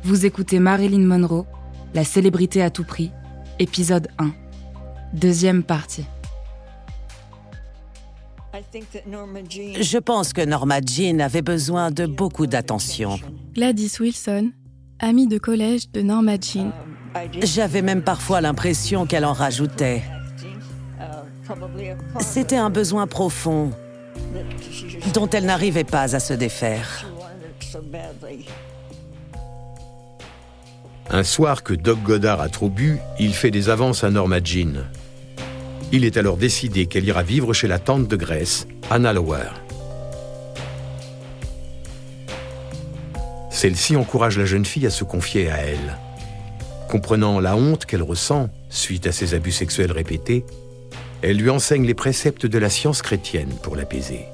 Vous écoutez Marilyn Monroe, la célébrité à tout prix, épisode 1, deuxième partie. Je pense que Norma Jean avait besoin de beaucoup d'attention. Gladys Wilson, amie de collège de Norma Jean. J'avais même parfois l'impression qu'elle en rajoutait. C'était un besoin profond dont elle n'arrivait pas à se défaire. Un soir que Doc Goddard a trop bu, il fait des avances à Norma Jean. Il est alors décidé qu'elle ira vivre chez la tante de Grace, Anna Lower. Celle-ci encourage la jeune fille à se confier à elle. Comprenant la honte qu'elle ressent suite à ses abus sexuels répétés, elle lui enseigne les préceptes de la science chrétienne pour l'apaiser.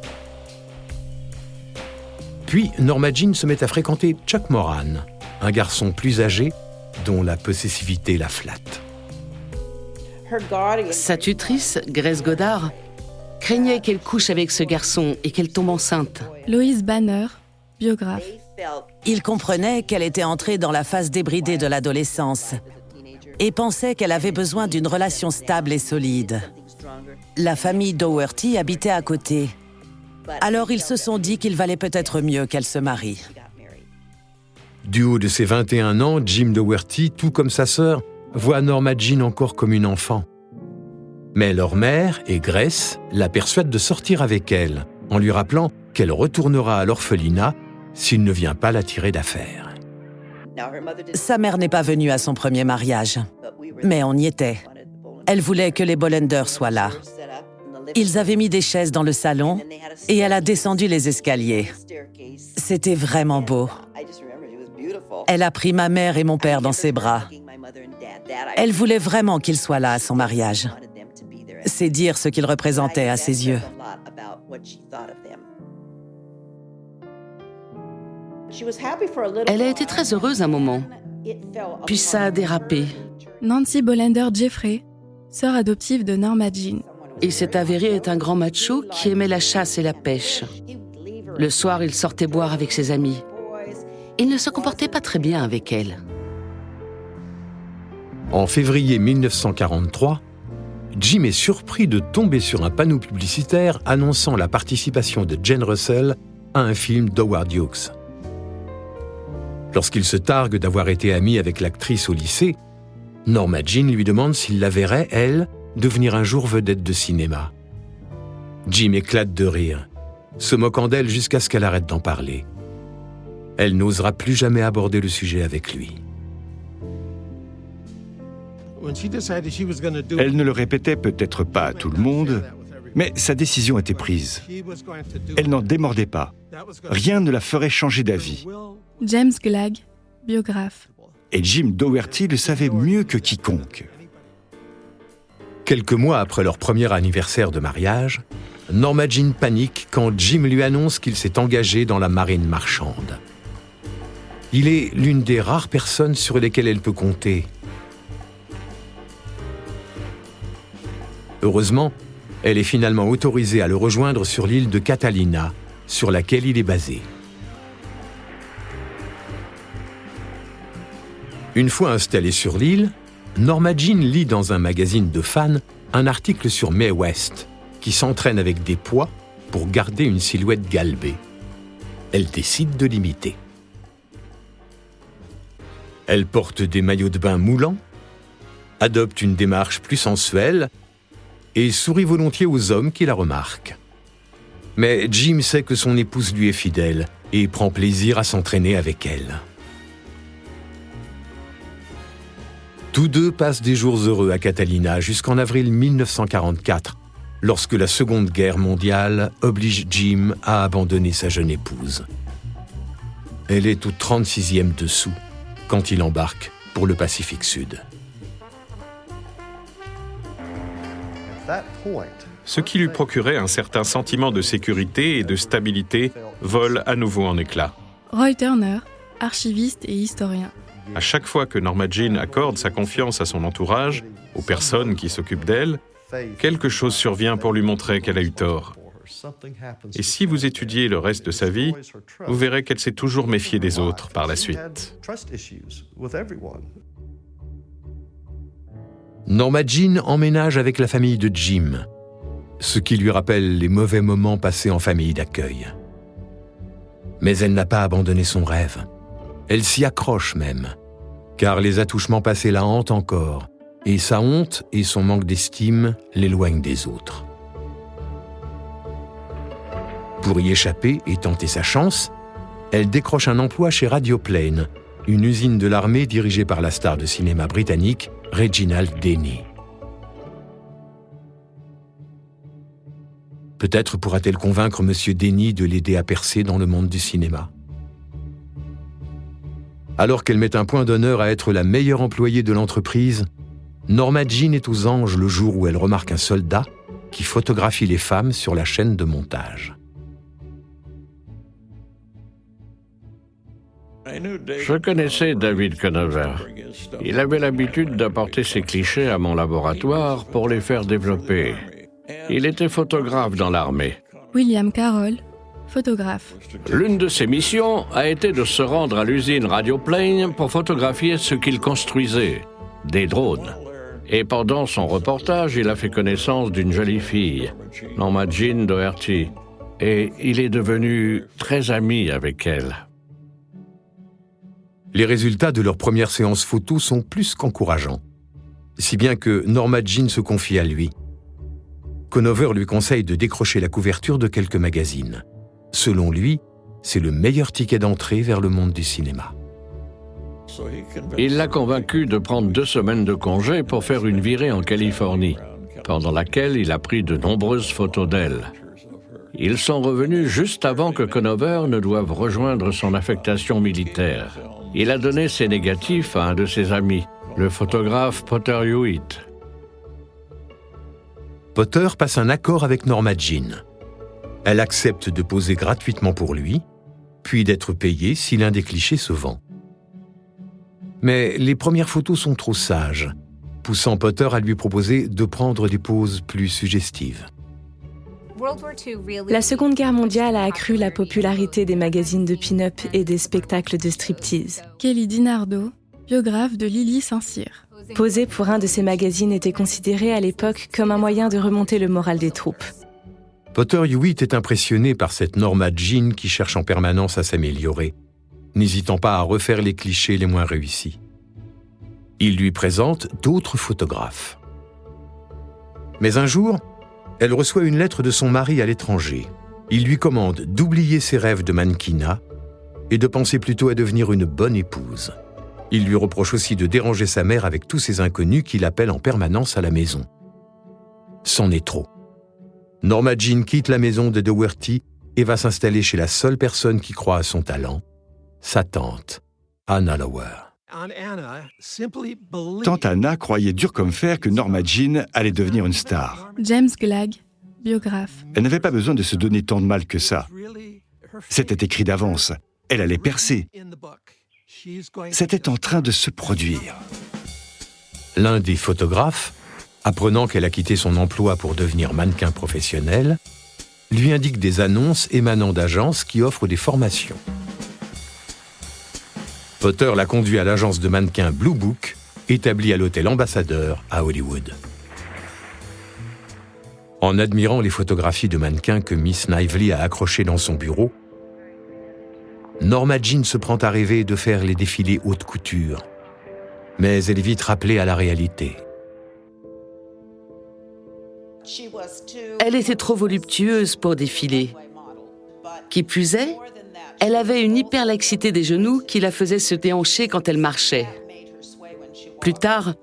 Puis, Norma Jean se met à fréquenter Chuck Moran, un garçon plus âgé dont la possessivité la flatte. Sa tutrice, Grace Goddard, craignait qu'elle couche avec ce garçon et qu'elle tombe enceinte. Lois Banner, biographe. Il comprenait qu'elle était entrée dans la phase débridée de l'adolescence et pensait qu'elle avait besoin d'une relation stable et solide. La famille Dougherty habitait à côté. Alors ils se sont dit qu'il valait peut-être mieux qu'elle se marie. Du haut de ses 21 ans, Jim Dougherty, tout comme sa sœur, voit Norma Jean encore comme une enfant. Mais leur mère et Grace la persuadent de sortir avec elle, en lui rappelant qu'elle retournera à l'orphelinat s'il ne vient pas la tirer d'affaire. Sa mère n'est pas venue à son premier mariage, mais on y était. Elle voulait que les Bollender soient là. Ils avaient mis des chaises dans le salon et elle a descendu les escaliers. C'était vraiment beau. Elle a pris ma mère et mon père dans ses bras. Elle voulait vraiment qu'ils soient là à son mariage. C'est dire ce qu'ils représentaient à ses yeux. Elle a été très heureuse un moment, puis ça a dérapé. Nancy Bollender Jeffrey, sœur adoptive de Norma Jean. Il s'est avéré être un grand macho qui aimait la chasse et la pêche. Le soir, il sortait boire avec ses amis. Il ne se comportait pas très bien avec elle. En février 1943, Jim est surpris de tomber sur un panneau publicitaire annonçant la participation de Jane Russell à un film d'Howard Hughes. Lorsqu'il se targue d'avoir été ami avec l'actrice au lycée, Norma Jean lui demande s'il la verrait, elle, devenir un jour vedette de cinéma. Jim éclate de rire, se moquant d'elle jusqu'à ce qu'elle arrête d'en parler. Elle n'osera plus jamais aborder le sujet avec lui. Elle ne le répétait peut-être pas à tout le monde, mais sa décision était prise. Elle n'en démordait pas. Rien ne la ferait changer d'avis. James Glagg, biographe. Et Jim Dougherty le savait mieux que quiconque. Quelques mois après leur premier anniversaire de mariage, Norma Jean panique quand Jim lui annonce qu'il s'est engagé dans la marine marchande. Il est l'une des rares personnes sur lesquelles elle peut compter. Heureusement, elle est finalement autorisée à le rejoindre sur l'île de Catalina, sur laquelle il est basé. Une fois installée sur l'île, Norma Jean lit dans un magazine de fans un article sur Mae West, qui s'entraîne avec des poids pour garder une silhouette galbée. Elle décide de l'imiter. Elle porte des maillots de bain moulants, adopte une démarche plus sensuelle et sourit volontiers aux hommes qui la remarquent. Mais Jim sait que son épouse lui est fidèle et prend plaisir à s'entraîner avec elle. Tous deux passent des jours heureux à Catalina jusqu'en avril 1944, lorsque la Seconde Guerre mondiale oblige Jim à abandonner sa jeune épouse. Elle est au 36e dessous quand il embarque pour le Pacifique Sud. Ce qui lui procurait un certain sentiment de sécurité et de stabilité vole à nouveau en éclats. Roy Turner, archiviste et historien. À chaque fois que Norma Jean accorde sa confiance à son entourage, aux personnes qui s'occupent d'elle, quelque chose survient pour lui montrer qu'elle a eu tort. Et si vous étudiez le reste de sa vie, vous verrez qu'elle s'est toujours méfiée des autres par la suite. Norma Jean emménage avec la famille de Jim, ce qui lui rappelle les mauvais moments passés en famille d'accueil. Mais elle n'a pas abandonné son rêve. Elle s'y accroche même, car les attouchements passés la hantent encore, et sa honte et son manque d'estime l'éloignent des autres. Pour y échapper et tenter sa chance, elle décroche un emploi chez Radioplane, une usine de l'armée dirigée par la star de cinéma britannique Reginald Denny. Peut-être pourra-t-elle convaincre M. Denny de l'aider à percer dans le monde du cinéma. Alors qu'elle met un point d'honneur à être la meilleure employée de l'entreprise, Norma Jean est aux anges le jour où elle remarque un soldat qui photographie les femmes sur la chaîne de montage. Je connaissais David Conover. Il avait l'habitude d'apporter ses clichés à mon laboratoire pour les faire développer. Il était photographe dans l'armée. William Carroll, photographe. L'une de ses missions a été de se rendre à l'usine Radioplane pour photographier ce qu'il construisait, des drones. Et pendant son reportage, il a fait connaissance d'une jolie fille, Norma Jean Doherty, et il est devenu très ami avec elle. Les résultats de leur première séance photo sont plus qu'encourageants, si bien que Norma Jean se confie à lui. Conover lui conseille de décrocher la couverture de quelques magazines. Selon lui, c'est le meilleur ticket d'entrée vers le monde du cinéma. Il l'a convaincu de prendre 2 semaines de congé pour faire une virée en Californie, pendant laquelle il a pris de nombreuses photos d'elle. Ils sont revenus juste avant que Conover ne doive rejoindre son affectation militaire. Il a donné ses négatifs à un de ses amis, le photographe Potter Hewitt. Potter passe un accord avec Norma Jean. Elle accepte de poser gratuitement pour lui, puis d'être payée si l'un des clichés se vend. Mais les premières photos sont trop sages, poussant Potter à lui proposer de prendre des poses plus suggestives. La Seconde Guerre mondiale a accru la popularité des magazines de pin-up et des spectacles de striptease. Kelly DiNardo, biographe de Lily Saint-Cyr. Poser pour un de ces magazines était considéré à l'époque comme un moyen de remonter le moral des troupes. Potter Hewitt est impressionné par cette Norma Jean qui cherche en permanence à s'améliorer, n'hésitant pas à refaire les clichés les moins réussis. Il lui présente d'autres photographes. Mais un jour, elle reçoit une lettre de son mari à l'étranger. Il lui commande d'oublier ses rêves de mannequinat et de penser plutôt à devenir une bonne épouse. Il lui reproche aussi de déranger sa mère avec tous ces inconnus qui l'appellent en permanence à la maison. C'en est trop. Norma Jean quitte la maison de Doherty et va s'installer chez la seule personne qui croit à son talent, sa tante, Anna Lower. Tante Anna croyait dur comme fer que Norma Jean allait devenir une star. James Glag, biographe. Elle n'avait pas besoin de se donner tant de mal que ça. C'était écrit d'avance. Elle allait percer. C'était en train de se produire. L'un des photographes, apprenant qu'elle a quitté son emploi pour devenir mannequin professionnel, lui indique des annonces émanant d'agences qui offrent des formations. Potter la conduit à l'agence de mannequins Blue Book, établie à l'hôtel Ambassadeur à Hollywood. En admirant les photographies de mannequins que Miss Snively a accrochées dans son bureau, Norma Jean se prend à rêver de faire les défilés haute couture. Mais elle est vite rappelée à la réalité. Elle était trop voluptueuse pour défiler. Qui plus est, elle avait une hyperlaxité des genoux qui la faisait se déhancher quand elle marchait. Plus tard,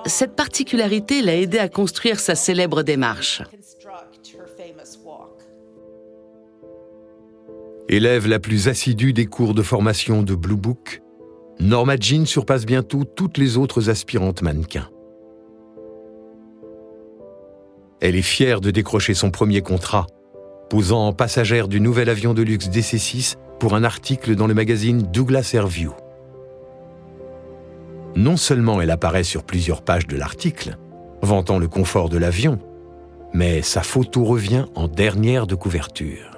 cette particularité l'a aidée à construire sa célèbre démarche. Élève la plus assidue des cours de formation de Blue Book, Norma Jean surpasse bientôt toutes les autres aspirantes mannequins. Elle est fière de décrocher son premier contrat, posant en passagère du nouvel avion de luxe DC-6 pour un article dans le magazine Douglas Airview. Non seulement elle apparaît sur plusieurs pages de l'article, vantant le confort de l'avion, Mais sa photo revient en dernière de couverture.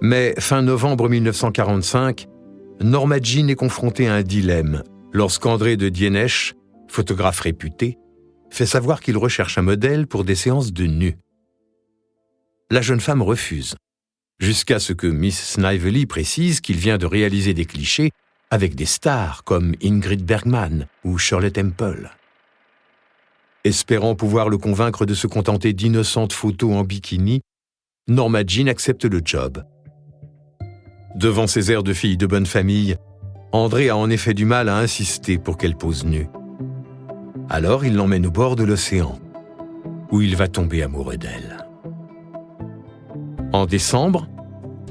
Mais fin novembre 1945, Norma Jean est confrontée à un dilemme lorsqu'André de Dienesch, photographe réputé, fait savoir qu'il recherche un modèle pour des séances de nus. La jeune femme refuse, jusqu'à ce que Miss Snively précise qu'il vient de réaliser des clichés avec des stars comme Ingrid Bergman ou Shirley Temple. Espérant pouvoir le convaincre de se contenter d'innocentes photos en bikini, Norma Jean accepte le job. Devant ses airs de fille de bonne famille, André a en effet du mal à insister pour qu'elle pose nue. Alors il l'emmène au bord de l'océan, où il va tomber amoureux d'elle. En décembre,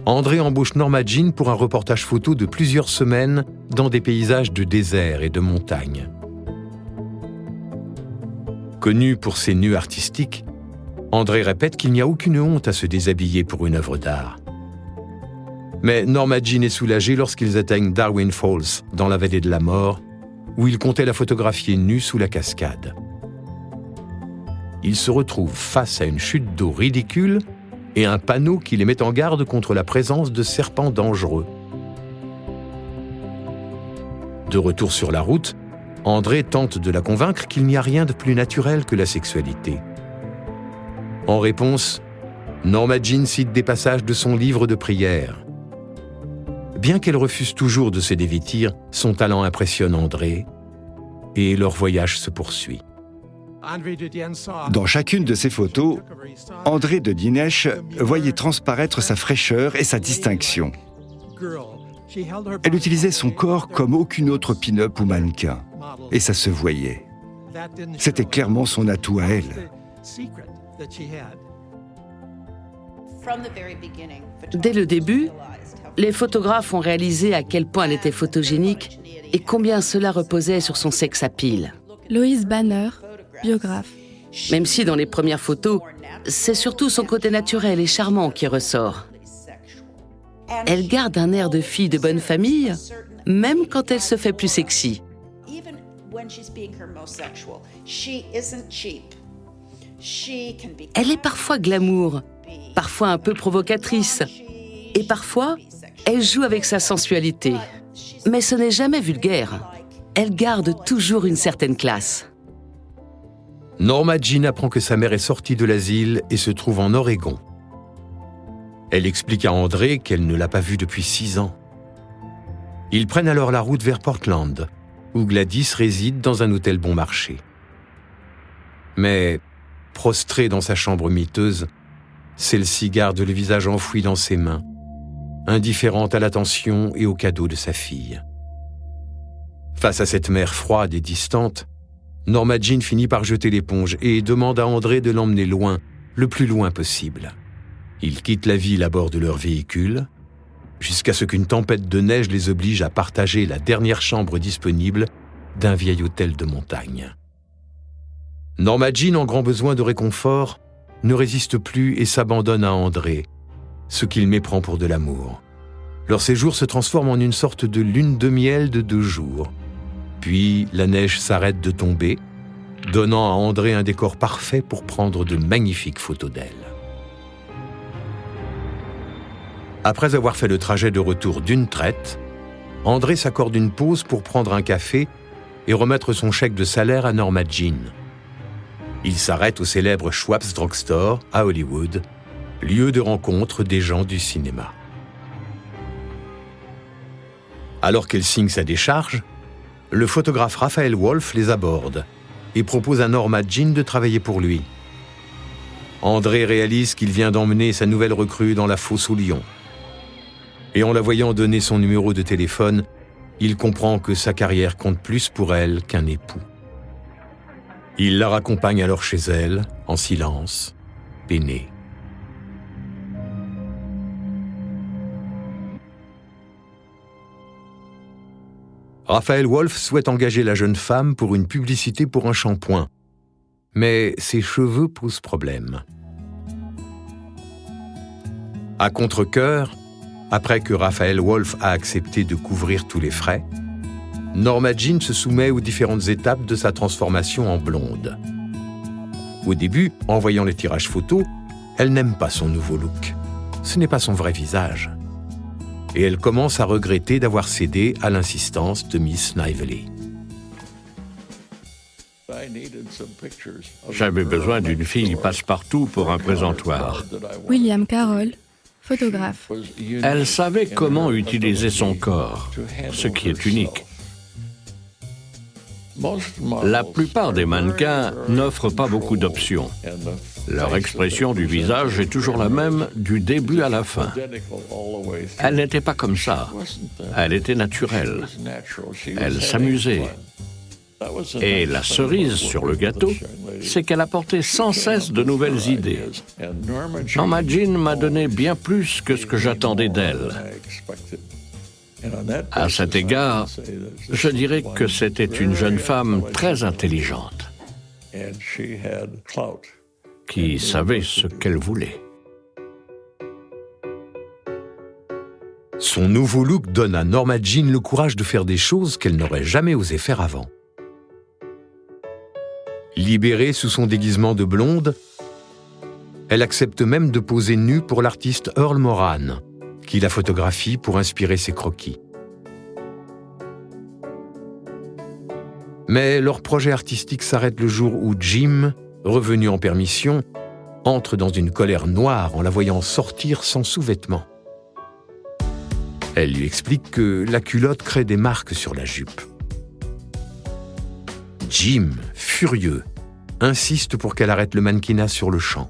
André embauche Norma Jean pour un reportage photo de plusieurs semaines dans des paysages de désert et de montagne. Connu pour ses nus artistiques, André répète qu'il n'y a aucune honte à se déshabiller pour une œuvre d'art. Mais Norma Jean est soulagée lorsqu'ils atteignent Darwin Falls, dans la vallée de la mort, où il comptait la photographier nue sous la cascade. Ils se retrouvent face à une chute d'eau ridicule et un panneau qui les met en garde contre la présence de serpents dangereux. De retour sur la route, André tente de la convaincre qu'il n'y a rien de plus naturel que la sexualité. En réponse, Norma Jean cite des passages de son livre de prières. Bien qu'elle refuse toujours de se dévêtir, son talent impressionne André et leur voyage se poursuit. Dans chacune de ces photos, André de Dienesch voyait transparaître sa fraîcheur et sa distinction. Elle utilisait son corps comme aucune autre pin-up ou mannequin, et ça se voyait. C'était clairement son atout à elle. Dès le début, les photographes ont réalisé à quel point elle était photogénique et combien cela reposait sur son sex appeal. Lois Banner, biographe. Même si dans les premières photos, c'est surtout son côté naturel et charmant qui ressort. Elle garde un air de fille de bonne famille, même quand elle se fait plus sexy. Elle est parfois glamour, parfois un peu provocatrice, et parfois, elle joue avec sa sensualité. Mais ce n'est jamais vulgaire. Elle garde toujours une certaine classe. Norma Jean apprend que sa mère est sortie de l'asile et se trouve en Oregon. Elle explique à André qu'elle ne l'a pas vue depuis 6 ans. Ils prennent alors la route vers Portland, où Gladys réside dans un hôtel bon marché. Mais, prostrée dans sa chambre miteuse, celle-ci garde le visage enfoui dans ses mains, indifférente à l'attention et aux cadeaux de sa fille. Face à cette mère froide et distante, Norma Jean finit par jeter l'éponge et demande à André de l'emmener loin, le plus loin possible. Ils quittent la ville à bord de leur véhicule, jusqu'à ce qu'une tempête de neige les oblige à partager la dernière chambre disponible d'un vieil hôtel de montagne. Norma Jean, en grand besoin de réconfort, ne résiste plus et s'abandonne à André, ce qu'il méprend pour de l'amour. Leur séjour se transforme en une sorte de lune de miel de 2 jours. Puis la neige s'arrête de tomber, donnant à André un décor parfait pour prendre de magnifiques photos d'elle. Après avoir fait le trajet de retour d'une traite, André s'accorde une pause pour prendre un café et remettre son chèque de salaire à Norma Jean. Il s'arrête au célèbre Schwab's Drugstore à Hollywood, lieu de rencontre des gens du cinéma. Alors qu'elle signe sa décharge, le photographe Raphaël Wolf les aborde et propose à Norma Jean de travailler pour lui. André réalise qu'il vient d'emmener sa nouvelle recrue dans la fosse aux lions. Et en la voyant donner son numéro de téléphone, il comprend que sa carrière compte plus pour elle qu'un époux. Il la raccompagne alors chez elle, en silence, peiné. Raphaël Wolf souhaite engager la jeune femme pour une publicité pour un shampoing. Mais ses cheveux posent problème. À contre-cœur, après que Raphaël Wolf a accepté de couvrir tous les frais, Norma Jean se soumet aux différentes étapes de sa transformation en blonde. Au début, en voyant les tirages photos, elle n'aime pas son nouveau look. Ce n'est pas son vrai visage. Et elle commence à regretter d'avoir cédé à l'insistance de Miss Snively. J'avais besoin d'une fille passe-partout pour un présentoir. William Carroll, photographe. Elle savait comment utiliser son corps, ce qui est unique. La plupart des mannequins n'offrent pas beaucoup d'options. Leur expression du visage est toujours la même du début à la fin. Elle n'était pas comme ça. Elle était naturelle. Elle s'amusait. Et la cerise sur le gâteau, c'est qu'elle apportait sans cesse de nouvelles idées. Norma Jean m'a donné bien plus que ce que j'attendais d'elle. À cet égard, je dirais que c'était une jeune femme très intelligente, qui savait ce qu'elle voulait. Son nouveau look donne à Norma Jean le courage de faire des choses qu'elle n'aurait jamais osé faire avant. Libérée sous son déguisement de blonde, elle accepte même de poser nue pour l'artiste Earl Moran, qui la photographie pour inspirer ses croquis. Mais leur projet artistique s'arrête le jour où Jim, revenu en permission, entre dans une colère noire en la voyant sortir sans sous-vêtements. Elle lui explique que la culotte crée des marques sur la jupe. Jim, furieux, insiste pour qu'elle arrête le mannequinat sur le champ.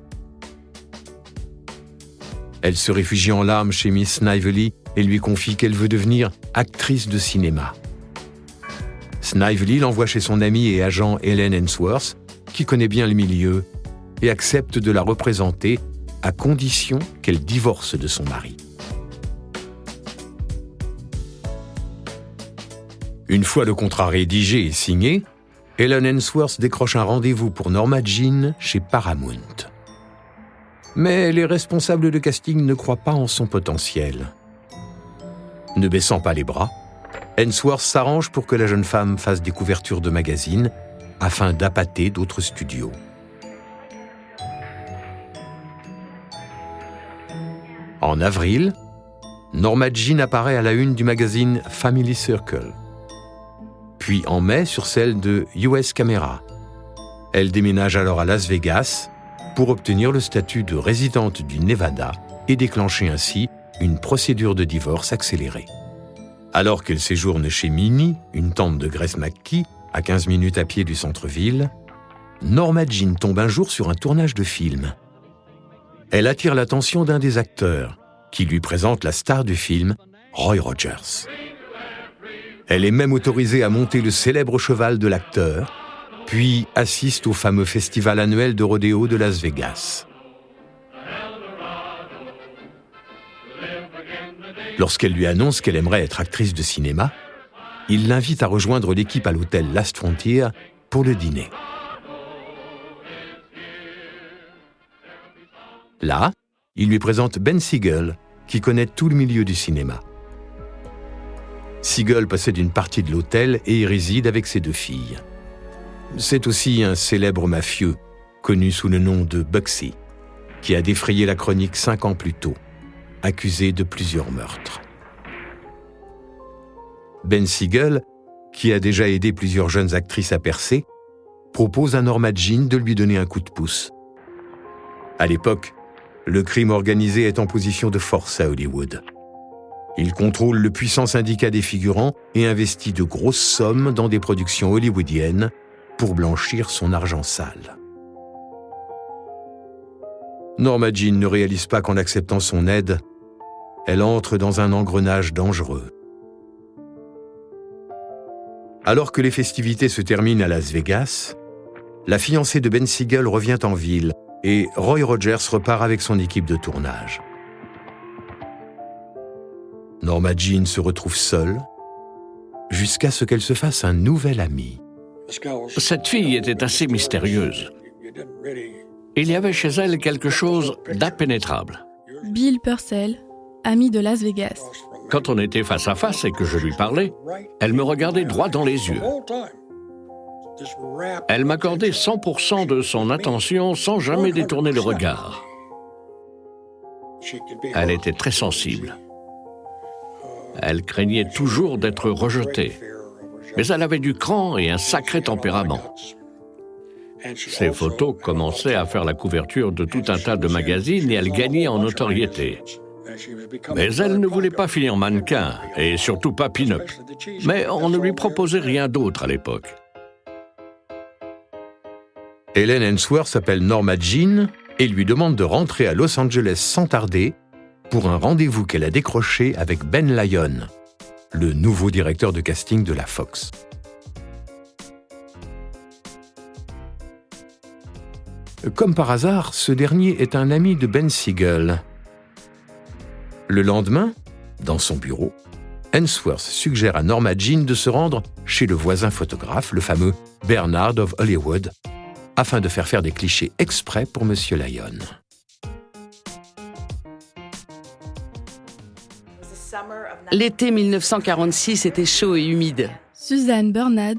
Elle se réfugie en larmes chez Miss Snively et lui confie qu'elle veut devenir actrice de cinéma. Snively l'envoie chez son amie et agent Helen Hensworth, qui connaît bien le milieu, et accepte de la représenter à condition qu'elle divorce de son mari. Une fois le contrat rédigé et signé, Helen Hensworth décroche un rendez-vous pour Norma Jean chez Paramount. Mais les responsables de casting ne croient pas en son potentiel. Ne baissant pas les bras, Hensworth s'arrange pour que la jeune femme fasse des couvertures de magazines afin d'appâter d'autres studios. En avril, Norma Jean apparaît à la une du magazine Family Circle. Puis en mai sur celle de US Camera. Elle déménage alors à Las Vegas pour obtenir le statut de résidente du Nevada et déclencher ainsi une procédure de divorce accélérée. Alors qu'elle séjourne chez Minnie, une tante de Grace McKee, à 15 minutes à pied du centre-ville, Norma Jean tombe un jour sur un tournage de film. Elle attire l'attention d'un des acteurs, qui lui présente la star du film, Roy Rogers. Elle est même autorisée à monter le célèbre cheval de l'acteur, puis assiste au fameux festival annuel de rodéo de Las Vegas. Lorsqu'elle lui annonce qu'elle aimerait être actrice de cinéma, il l'invite à rejoindre l'équipe à l'hôtel Last Frontier pour le dîner. Là, il lui présente Ben Siegel, qui connaît tout le milieu du cinéma. Siegel possède une partie de l'hôtel et y réside avec ses 2 filles. C'est aussi un célèbre mafieux, connu sous le nom de Bugsy, qui a défrayé la chronique 5 ans plus tôt, accusé de plusieurs meurtres. Ben Siegel, qui a déjà aidé plusieurs jeunes actrices à percer, propose à Norma Jean de lui donner un coup de pouce. À l'époque, le crime organisé est en position de force à Hollywood. Il contrôle le puissant syndicat des figurants et investit de grosses sommes dans des productions hollywoodiennes pour blanchir son argent sale. Norma Jean ne réalise pas qu'en acceptant son aide, elle entre dans un engrenage dangereux. Alors que les festivités se terminent à Las Vegas, la fiancée de Ben Siegel revient en ville et Roy Rogers repart avec son équipe de tournage. Norma Jean se retrouve seule jusqu'à ce qu'elle se fasse un nouvel ami. Cette fille était assez mystérieuse. Il y avait chez elle quelque chose d'impénétrable. Bill Purcell, ami de Las Vegas. Quand on était face à face et que je lui parlais, elle me regardait droit dans les yeux. Elle m'accordait 100% de son attention sans jamais détourner le regard. Elle était très sensible. Elle craignait toujours d'être rejetée. Mais elle avait du cran et un sacré tempérament. Ses photos commençaient à faire la couverture de tout un tas de magazines et elle gagnait en notoriété. Mais elle ne voulait pas finir mannequin, et surtout pas pin-up. Mais on ne lui proposait rien d'autre à l'époque. Helen Ainsworth s'appelle Norma Jean et lui demande de rentrer à Los Angeles sans tarder pour un rendez-vous qu'elle a décroché avec Ben Lyon, le nouveau directeur de casting de la Fox. Comme par hasard, ce dernier est un ami de Ben Siegel. Le lendemain, dans son bureau, Ainsworth suggère à Norma Jean de se rendre chez le voisin photographe, le fameux Bernard of Hollywood, afin de faire des clichés exprès pour M. Lyon. L'été 1946 était chaud et humide. Suzanne Bernard,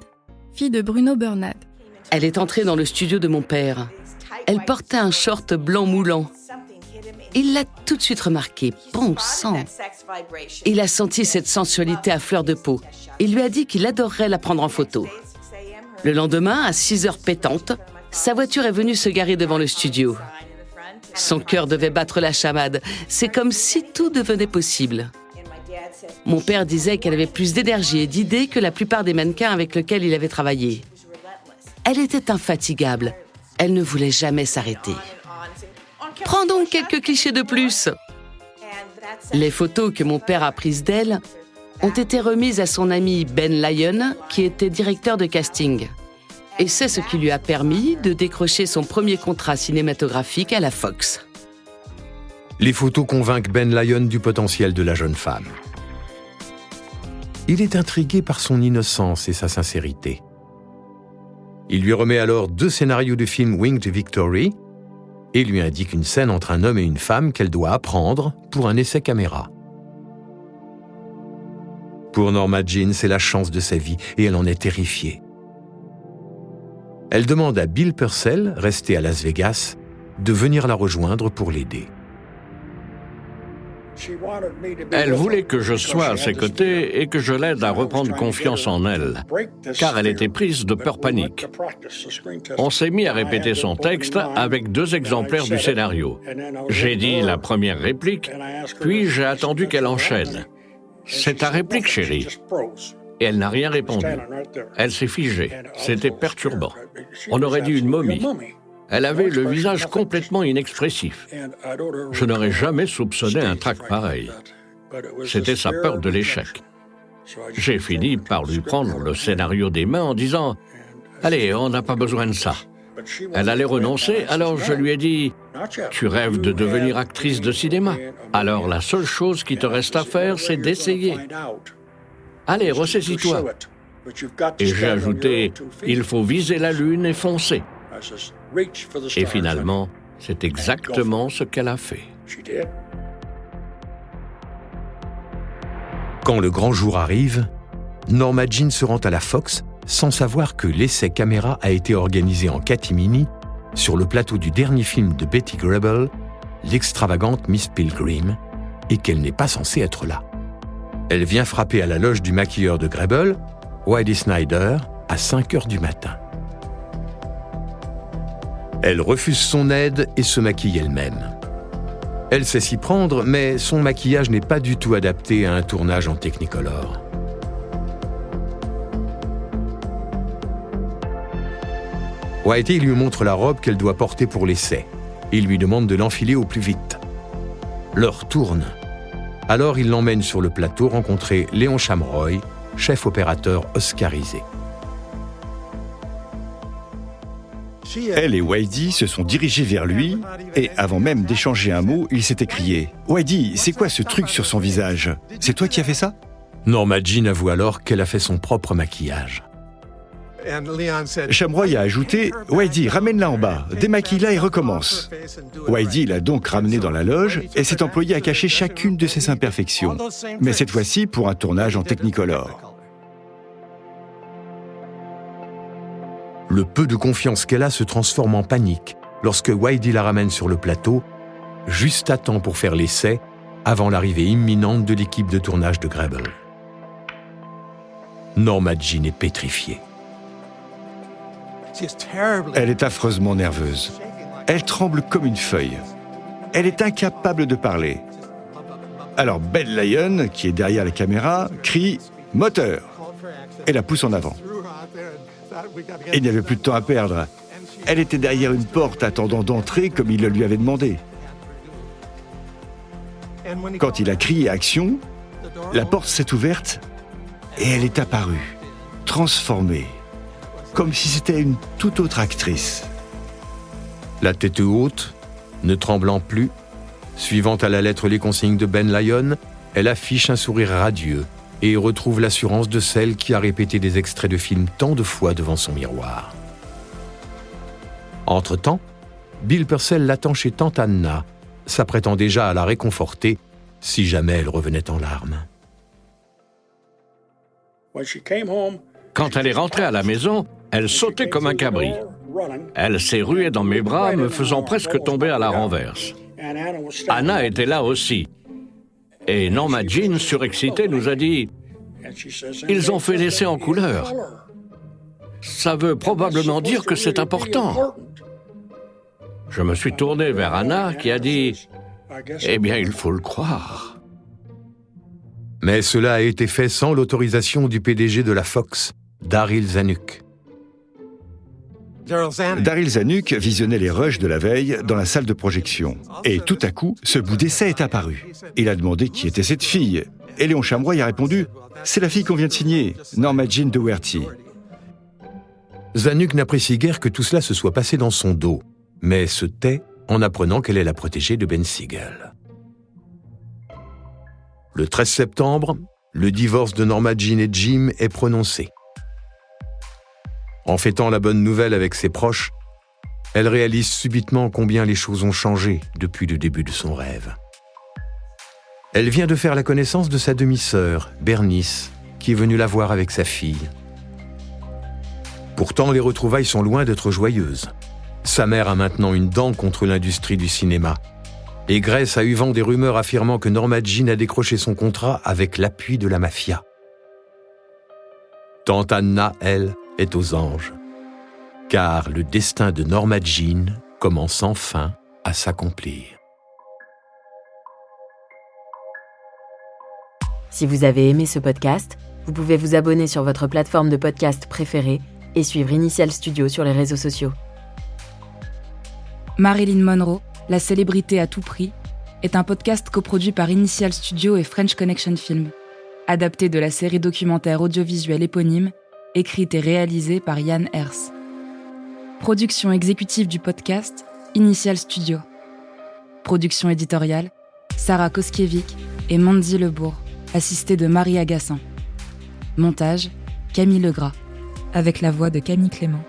fille de Bruno Bernard. Elle est entrée dans le studio de mon père. Elle portait un short blanc moulant. Il l'a tout de suite remarqué. Bon sang! Il a senti cette sensualité à fleur de peau. Il lui a dit qu'il adorerait la prendre en photo. Le lendemain, à 6 heures pétantes, sa voiture est venue se garer devant le studio. Son cœur devait battre la chamade. C'est comme si tout devenait possible. Mon père disait qu'elle avait plus d'énergie et d'idées que la plupart des mannequins avec lesquels il avait travaillé. Elle était infatigable. Elle ne voulait jamais s'arrêter. Prends donc quelques clichés de plus. Les photos que mon père a prises d'elle ont été remises à son ami Ben Lyon, qui était directeur de casting. Et c'est ce qui lui a permis de décrocher son premier contrat cinématographique à la Fox. Les photos convainquent Ben Lyon du potentiel de la jeune femme. Il est intrigué par son innocence et sa sincérité. Il lui remet alors 2 scénarios de film Winged Victory et lui indique une scène entre un homme et une femme qu'elle doit apprendre pour un essai caméra. Pour Norma Jean, c'est la chance de sa vie et elle en est terrifiée. Elle demande à Bill Purcell, resté à Las Vegas, de venir la rejoindre pour l'aider. Elle voulait que je sois à ses côtés et que je l'aide à reprendre confiance en elle, car elle était prise de peur panique. On s'est mis à répéter son texte avec 2 exemplaires du scénario. J'ai dit la première réplique, puis j'ai attendu qu'elle enchaîne. « C'est ta réplique, chérie !» Et elle n'a rien répondu. Elle s'est figée. C'était perturbant. On aurait dit une momie. Elle avait le visage complètement inexpressif. Je n'aurais jamais soupçonné un trac pareil. C'était sa peur de l'échec. J'ai fini par lui prendre le scénario des mains en disant « Allez, on n'a pas besoin de ça ». Elle allait renoncer, alors je lui ai dit « Tu rêves de devenir actrice de cinéma. Alors la seule chose qui te reste à faire, c'est d'essayer. Allez, ressaisis-toi. » Et j'ai ajouté « Il faut viser la lune et foncer. » Et finalement, c'est exactement ce qu'elle a fait. Quand le grand jour arrive, Norma Jean se rend à la Fox sans savoir que l'essai caméra a été organisé en catimini sur le plateau du dernier film de Betty Grable, l'extravagante Miss Pilgrim, et qu'elle n'est pas censée être là. Elle vient frapper à la loge du maquilleur de Grable, Whitey Snyder, à 5 heures du matin. Elle refuse son aide et se maquille elle-même. Elle sait s'y prendre, mais son maquillage n'est pas du tout adapté à un tournage en Technicolor. Whitey lui montre la robe qu'elle doit porter pour l'essai. Il lui demande de l'enfiler au plus vite. L'heure tourne. Alors il l'emmène sur le plateau rencontrer Léon Chamroy, chef opérateur oscarisé. Elle et Whitey se sont dirigés vers lui et avant même d'échanger un mot, il s'est écrié « Whitey, c'est quoi ce truc sur son visage? C'est toi qui as fait ça ?» Norma Jean avoue alors qu'elle a fait son propre maquillage. Chamroy a ajouté « Whitey, ramène-la en bas, démaquille-la et recommence. » Whitey l'a donc ramenée dans la loge et s'est employé à cacher chacune de ses imperfections, mais cette fois-ci pour un tournage en Technicolor. Le peu de confiance qu'elle a se transforme en panique lorsque Whitey la ramène sur le plateau, juste à temps pour faire l'essai, avant l'arrivée imminente de l'équipe de tournage de Grable. Norma Jean est pétrifiée. Elle est affreusement nerveuse. Elle tremble comme une feuille. Elle est incapable de parler. Alors Ben Lyon, qui est derrière la caméra, crie « Moteur !» et la pousse en avant. Il n'y avait plus de temps à perdre. Elle était derrière une porte attendant d'entrer comme il le lui avait demandé. Quand il a crié « Action !», la porte s'est ouverte et elle est apparue, transformée, comme si c'était une toute autre actrice. La tête haute, ne tremblant plus, suivant à la lettre les consignes de Ben Lyon, elle affiche un sourire radieux et retrouve l'assurance de celle qui a répété des extraits de films tant de fois devant son miroir. Entre-temps, Bill Purcell l'attend chez tante Anna, s'apprêtant déjà à la réconforter si jamais elle revenait en larmes. Quand elle est rentrée à la maison, elle sautait comme un cabri. Elle s'est ruée dans mes bras, me faisant presque tomber à la renverse. Anna était là aussi. Et Norma Jean, surexcitée, nous a dit « Ils ont fait l'essai en couleur. Ça veut probablement dire que c'est important. » Je me suis tourné vers Anna qui a dit « Eh bien, il faut le croire. » Mais cela a été fait sans l'autorisation du PDG de la Fox, Daryl Zanuck. Daryl Zanuck visionnait les rushs de la veille dans la salle de projection. Et tout à coup, ce bout d'essai est apparu. Il a demandé qui était cette fille. Et Léon Chamroy a répondu « C'est la fille qu'on vient de signer, Norma Jean Dougherty. » Zanuck n'apprécie guère que tout cela se soit passé dans son dos, mais se tait en apprenant qu'elle est la protégée de Ben Siegel. Le 13 septembre, le divorce de Norma Jean et Jim est prononcé. En fêtant la bonne nouvelle avec ses proches, elle réalise subitement combien les choses ont changé depuis le début de son rêve. Elle vient de faire la connaissance de sa demi-sœur, Bernice, qui est venue la voir avec sa fille. Pourtant, les retrouvailles sont loin d'être joyeuses. Sa mère a maintenant une dent contre l'industrie du cinéma. Et Grace a eu vent des rumeurs affirmant que Norma Jean a décroché son contrat avec l'appui de la mafia. Tante Anna, elle, est aux anges. Car le destin de Norma Jean commence enfin à s'accomplir. Si vous avez aimé ce podcast, vous pouvez vous abonner sur votre plateforme de podcast préférée et suivre Initial Studio sur les réseaux sociaux. Marilyn Monroe, la célébrité à tout prix, est un podcast coproduit par Initial Studio et French Connection Film, adapté de la série documentaire audiovisuelle éponyme, écrite et réalisée par Yann Hers. Production exécutive du podcast, Initial Studio. Production éditoriale, Sarah Koskiewicz et Mandy Lebourg, assistée de Marie Agassin. Montage, Camille Legras, avec la voix de Camille Clément.